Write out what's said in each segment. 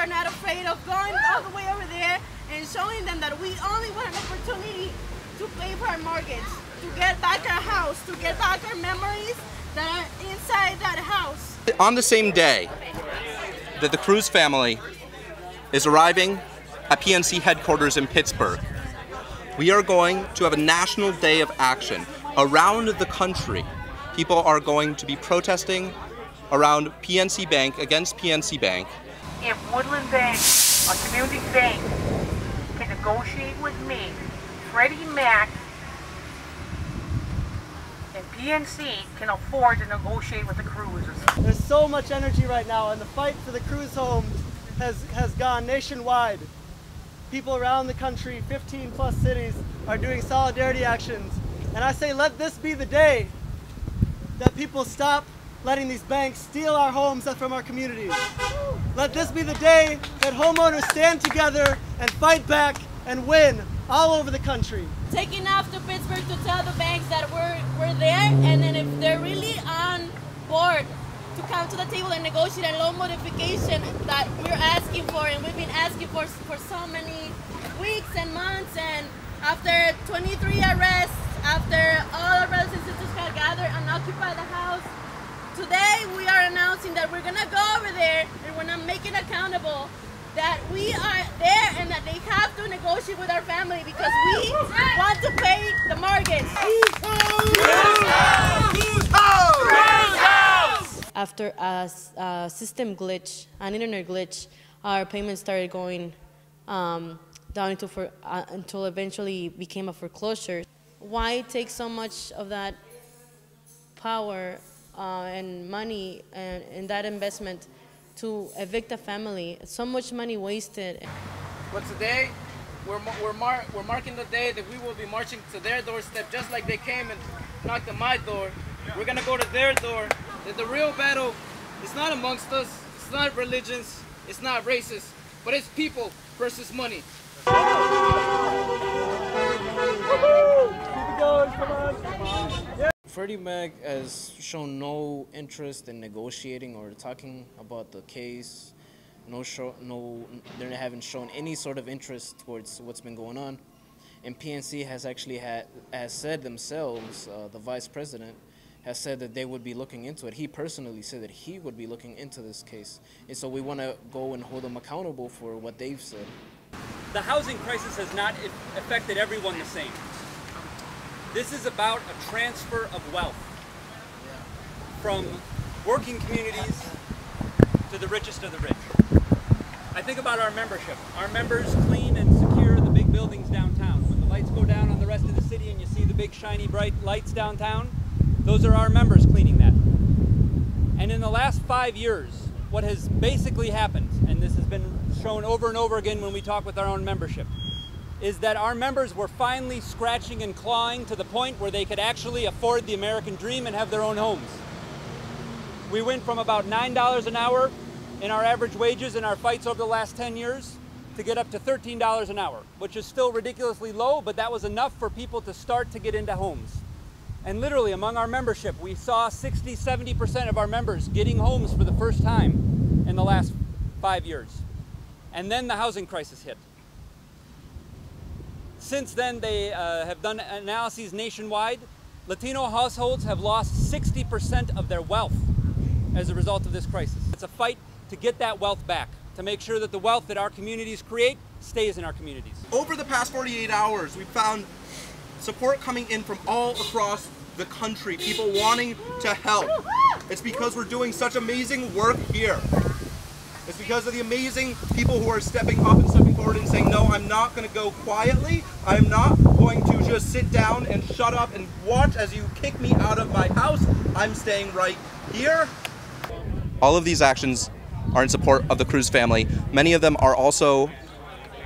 are not afraid of going all the way over there and showing them that we only want an opportunity to pay for our mortgage, to get back our house, to get back our memories that are inside that house. On the same day that the Cruz family is arriving at PNC headquarters in Pittsburgh, we are going to have a national day of action around the country. People are going to be protesting around PNC Bank, against PNC Bank. If Woodland Bank, a community bank, can negotiate with me, Freddie Mac and PNC can afford to negotiate with the Cruzes. There's so much energy right now, and the fight for the Cruz homes has gone nationwide. People around the country, 15 plus cities, are doing solidarity actions. And I say, let this be the day that people stop letting these banks steal our homes from our communities. Let this be the day that homeowners stand together and fight back and win all over the country. Taking off to Pittsburgh to tell the banks that we're there, and then if they're really on board to come to the table and negotiate a loan modification that we're asking for, and we've been asking for so many weeks and months, and after 23 arrests, after all our brothers and sisters have gathered and occupy the house, today we are announcing that we're gonna go over there and we're gonna make it accountable that we are there and that they have to negotiate with our family because we want to pay the mortgage. After a system glitch, an internet glitch, our payments started going down until eventually became a foreclosure. Why take so much of that power and money and that investment to evict a family? So much money wasted. But today, we're marking the day that we will be marching to their doorstep, just like they came and knocked on my door. We're gonna go to their door. That the real battle is not amongst us, it's not religions, it's not races, but it's people versus money. Freddie Mac has shown no interest in negotiating or talking about the case. They haven't shown any sort of interest towards what's been going on. And PNC has actually has said themselves, the vice president, has said that they would be looking into it. He personally said that he would be looking into this case. And so we want to go and hold them accountable for what they've said. The housing crisis has not affected everyone the same. This is about a transfer of wealth from working communities to the richest of the rich. I think about our membership. Our members clean and secure the big buildings downtown. When the lights go down on the rest of the city and you see the big shiny bright lights downtown, those are our members cleaning that. And in the last 5 years, what has basically happened, and this has been shown over and over again when we talk with our own membership, is that our members were finally scratching and clawing to the point where they could actually afford the American dream and have their own homes. We went from about $9 an hour in our average wages in our fights over the last 10 years to get up to $13 an hour, which is still ridiculously low, but that was enough for people to start to get into homes. And literally among our membership, we saw 60–70% of our members getting homes for the first time in the last 5 years. And then the housing crisis hit. Since then, they have done analyses nationwide. Latino households have lost 60% of their wealth as a result of this crisis. It's a fight to get that wealth back, to make sure that the wealth that our communities create stays in our communities. Over the past 48 hours, we've found support coming in from all across the country, people wanting to help. It's because we're doing such amazing work here. It's because of the amazing people who are stepping up and stepping forward and saying, no, I'm not going to go quietly. I'm not going to just sit down and shut up and watch as you kick me out of my house. I'm staying right here. All of these actions are in support of the Cruz family. Many of them are also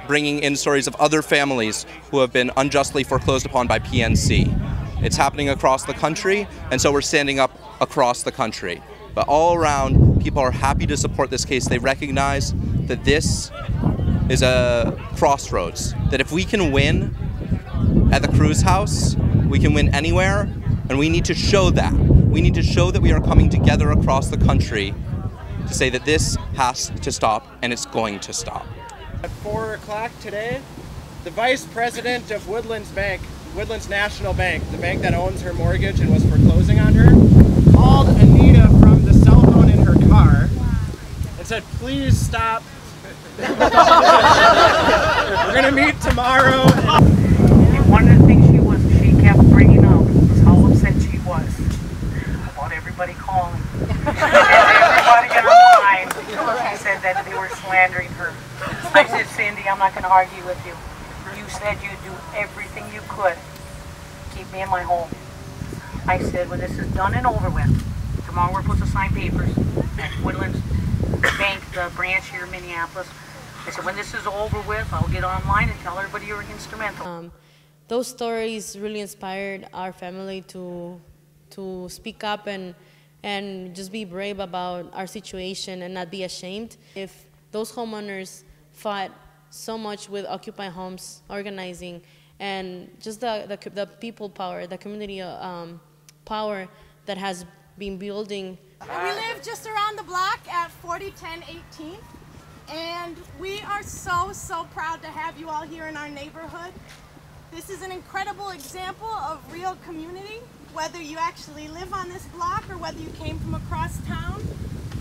bringing in stories of other families who have been unjustly foreclosed upon by PNC. It's happening across the country, and so we're standing up across the country. But all around, people are happy to support this case. They recognize that this is a crossroads, that if we can win at the Cruz house, we can win anywhere, and we need to show that. We need to show that we are coming together across the country to say that this has to stop, and it's going to stop. At 4 o'clock today, the vice president of Woodlands Bank, Woodlands National Bank, the bank that owns her mortgage and was foreclosing on her, called Anita from the cell phone in her car and said, please stop. We're going to meet tomorrow. And one of the things she kept bringing up was how upset she was about everybody calling. Everybody in her mind said that they were slandering her. I said, Cindy, I'm not going to argue with you. You said you'd do everything you could to keep me in my home. I said, when this is done and over with, tomorrow we're supposed to sign papers at Woodlands Bank, the branch here in Minneapolis. I said, when this is over with, I'll get online and tell everybody you're instrumental. Those stories really inspired our family to speak up and just be brave about our situation and not be ashamed. If those homeowners fought so much with Occupy Homes organizing and just the people power, the community power that has been building. We live just around the block at 4010 18th, and we are so proud to have you all here in our neighborhood. This is an incredible example of real community, whether you actually live on this block or whether you came from across town.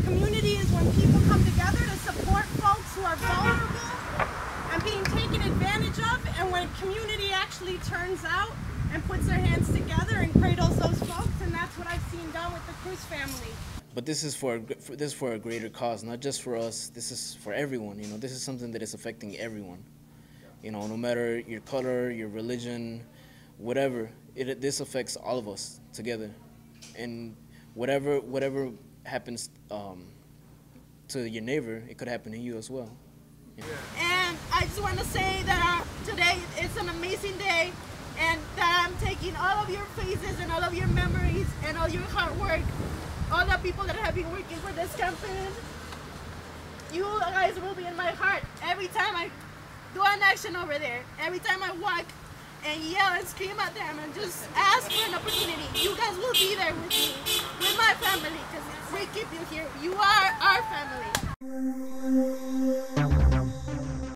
Community is when people come together to support folks who are vulnerable and being taken advantage of, and when community actually turns out and puts their hands together and cradles those folks, and that's what I've seen done with the Cruz family. But this is for a greater cause, not just for us. This is for everyone. You know, this is something that is affecting everyone. You know, no matter your color, your religion, whatever, this affects all of us together. And whatever happens to your neighbor, it could happen to you as well. Yeah. And I just want to say that today it's an amazing day, and that I'm taking all of your faces and all of your memories and all your hard work, all the people that have been working for this campaign. You guys will be in my heart every time I do an action over there, every time I walk and yell and scream at them and just ask for an opportunity. You guys will be there with me, with my family, because we keep you here. You are our family.